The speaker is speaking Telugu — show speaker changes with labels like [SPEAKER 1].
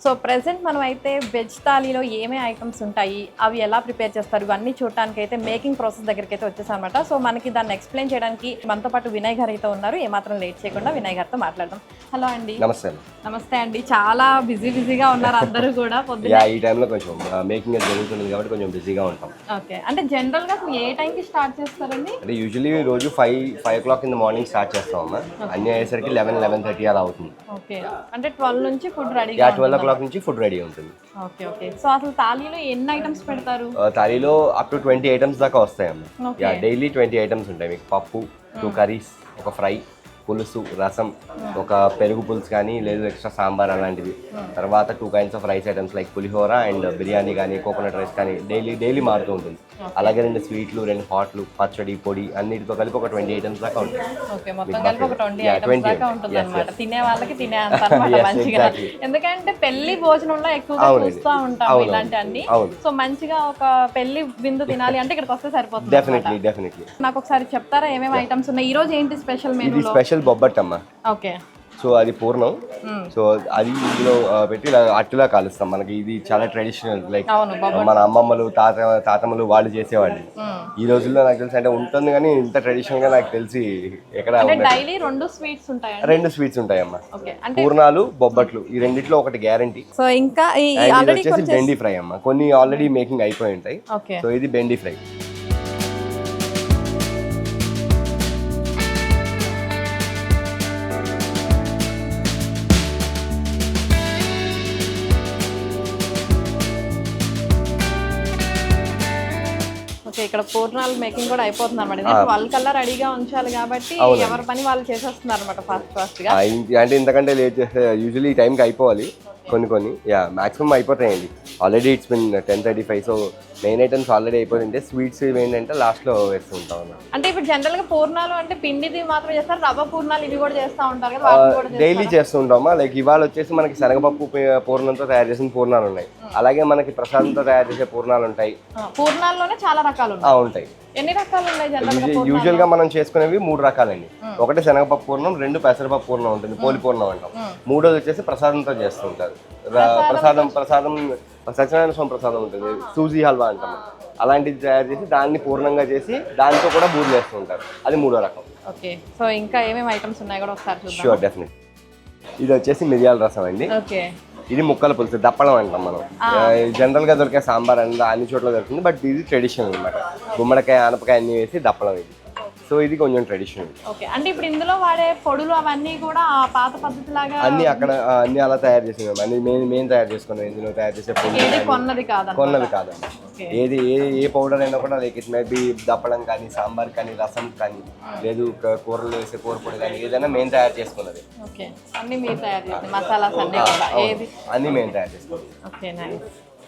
[SPEAKER 1] సో ప్రెసెంట్ మనం అయితే వెజ్ థాలీలో ఏమే ఐటమ్స్ ఉంటాయి, అవి ఎలా ప్రిపేర్ చేస్తారు, ఇవన్నీ చూడటానికి అయితే మేకింగ్ ప్రాసెస్ దగ్గరికి అయితే వచ్చేసాం అనమాట. సో మనకి దాన్ని ఎక్స్ప్లెయిన్ చేయడానికి మనతో పాటు వినయ్ గారు అయితే ఉన్నారు. ఏమాత్రం లేట్ చేయకుండా వినయ్ గారితో మాట్లాడదాం. హలో అండి. నమస్తే అండి. చాలా బిజీగా ఉన్నారు అందరూ కూడా. పొద్దున్న
[SPEAKER 2] ఈ టైంలో కొంచెం మేకింగ్ జరుగుతుంది కాబట్టి కొంచెం బిజీగా ఉంటాం.
[SPEAKER 1] ఓకే, అంటే జనరల్ గా ఏ టైంకి స్టార్ట్ చేస్తారండి?
[SPEAKER 2] అంటే యూజువల్లీ రోజు 5 o'clock in the morning start చేస్తాం అమ్మా. అన్ని అయ్యేసరికి 11:30 అలా అవుతుంది.
[SPEAKER 1] ఓకే, అంటే 12 నుంచి ఫుడ్ రెడీ.
[SPEAKER 2] 12 o'clock నుంచి ఫుడ్ రెడీ ఉంటుంది.
[SPEAKER 1] Okay okay. సో అసలు థాలీలో ఎన్ని ఐటమ్స్ పెడతారు?
[SPEAKER 2] థాలీలో అప్ టు 20 ఐటమ్స్ దాకా వస్తాయమ్మా. డైలీ 20 ఐటమ్స్ ఉంటాయి. మీకు పప్పు, 2 కర్రీస్, ఒక ఫ్రై, పులుసు, రసం, ఒక పెరుగు పులుసు కానీ లేదు ఎక్స్ట్రా సాంబార్ అలాంటివి. తర్వాత 2 kinds of rice items like pulihora and biryani కానీ కోకోనట్ రైస్ కానీ డైలీ మారుతూ ఉంటుంది. అలాగే 2 స్వీట్లు, 2 హాట్లు, పచ్చడి, పొడి అన్నిటితో కలిపి ఒక 20 ఐటమ్స్ దాకా ఉంటుంది.
[SPEAKER 1] ఓకే, మొత్తం కలిపి ఒక 20 ఐటమ్స్ దాకా ఉంటుంది అన్నమాట. తినే వాళ్ళకి తినే అంత అన్నమాట మంచిగా. ఎందుకంటే పెళ్లి భోజనంలో ఎక్కువగా చూస్తూ ఉంటాం ఇలాంటివన్నీ. సో మంచిగా ఒక పెళ్లి విందు తినాలి అంటే ఇక్కడికి వస్తే సరిపోతుంది.
[SPEAKER 2] డెఫినెట్లీ.
[SPEAKER 1] నాకు ఒకసారి చెప్తారా ఏమేమి ఐటమ్స్ ఉన్నాయి? ఈ రోజు ఏంటి స్పెషల్ మెనూలో?
[SPEAKER 2] స్పెషల్ బొబ్బట్టమ్మ.
[SPEAKER 1] ఓకే.
[SPEAKER 2] సో అది పూర్ణం. సో అది ఇందులో పెట్టి అట్టులా కాలుస్తాం. మనకి ఇది చాలా ట్రెడిషనల్. లైక్ మన అమ్మమ్మలు తాతమ్మలు వాళ్ళు చేసేవాళ్ళు. ఈ రోజుల్లో నాకు తెలిసి అంటే ఉంటుంది కానీ ఇంత ట్రెడిషనల్ గా నాకు తెలిసి ఎక్కడ.
[SPEAKER 1] డైలీ 2 స్వీట్స్ ఉంటాయి.
[SPEAKER 2] 2 స్వీట్స్ ఉంటాయమ్మా. పూర్ణాలు, బొబ్బట్లు, ఈ రెండిట్లో ఒకటి గ్యారంటీ.
[SPEAKER 1] సో ఇంకా
[SPEAKER 2] వచ్చేసి బెండి ఫ్రై అమ్మా. కొన్ని ఆల్రెడీ మేకింగ్ అయిపోయి ఉంటాయి. సో ఇది బెండి ఫ్రై.
[SPEAKER 1] ఇక్కడ పూర్ణాలు మేకింగ్ కూడా అయిపోతుంది అనమాట. 12 కల్లా రెడీగా ఉంచాలి కాబట్టి ఎవరి పని వాళ్ళు చేసేస్తున్నారు అనమాట ఫాస్ట్ గా.
[SPEAKER 2] అంటే ఇంతకంటే లేట్ చేస్తే యూజువల్లీ ఈ టైంకి అయిపోవాలి. కొన్ని మాక్సిమం అయిపోతాయండి. Already it's been 10:35. So main items already అయిపోతుంటే స్వీట్స్ ఏంటంటే లాస్ట్ లో వేస్తూ ఉంటాం అన్నమాట.
[SPEAKER 1] అంటే ఇప్పుడు జనరల్ గా పూర్ణాలు అంటే పిండిది మాత్రం చేస్తారు, రవ్వ పూర్ణాలు ఇవి కూడా చేస్తూ ఉంటారు కదా?
[SPEAKER 2] డైలీ చేస్తూ ఉంటామా. లైక్ ఇవాళ వచ్చేసి మనకి శనగపప్పు పూర్ణంతో తయారు చేసిన పూర్ణాలు ఉన్నాయి. అలాగే మనకి ప్రసాదంతో తయారు చేసే పూర్ణాలు ఉంటాయి.
[SPEAKER 1] పూర్ణాల్లోనే చాలా రకాలు
[SPEAKER 2] ఉంటాయి.
[SPEAKER 1] ఎన్ని రకాలు ఉన్నాయి?
[SPEAKER 2] యూజువల్ గా మనం చేసుకునేవి 3 రకాలండి. ఒకటి శనగపప్పు పూర్ణం, 2 పెసరపప్పు పూర్ణం ఉంటుంది, పోలి పూర్ణం అంటాం. 3వది వచ్చేసి ప్రసాదంతో చేస్తుంటారు. ప్రసాదం సత్యనారాయణ స్వామి ప్రసాదం ఉంటుంది, సూజీ హల్వా అంటాం. అలాంటిది తయారు చేసి దాన్ని పూర్ణంగా చేసి దాంతో కూడా బూరెలు వేస్తూ ఉంటారు. అది 3వ రకం.
[SPEAKER 1] ఓకే. సో ఇంకా ఏమేమి ఐటమ్స్ ఉన్నాయి కూడా ఒకసారి చూద్దాం.
[SPEAKER 2] Sure, definite. ఇది వచ్చేసి మిరియాల రసం అండి.
[SPEAKER 1] ఓకే.
[SPEAKER 2] ఇది ముక్కల పులుసు, దప్పడం అంటాం మనం. జనరల్ గా దొరికే సాంబార్ అన్ని చోట్ల దొరుకుతుంది. బట్ ఇది ట్రెడిషనల్ అనమాట. గుమ్మడికాయ, ఆనపకాయ అన్ని వేసి దప్పడం ఇది. సో ఇది కొంచెం ట్రెడిషనల్.
[SPEAKER 1] ఓకే. అంటే ఇప్పుడు ఇందులో వాడే పొడులు అవన్నీ కూడా పాత పద్ధతి లాగా
[SPEAKER 2] అన్ని అక్కడ అన్ని అలా తయారు చేసినాం. అన్ని మేము తయారు చేసుకున్నాం. ఇందులో తయారు చేసే
[SPEAKER 1] కొన్నది
[SPEAKER 2] కాదు. ఏది ఏ పౌడర్ అయినా కూడా లైక్ ఇట్ మే బి దప్పడం కానీ, సాంబార్ కానీ, రసం కానీ, లేదు కూరలు వేసే కూర పొడి కానీ ఏదైనా మేము తయారు చేసుకున్నది.
[SPEAKER 1] ఓకే. అన్ని మీరు తయారు చేసి మసాలాస్ అన్ని కూడా
[SPEAKER 2] అన్ని మేము తయారు చేసుకున్నాం.
[SPEAKER 1] Okay, nice.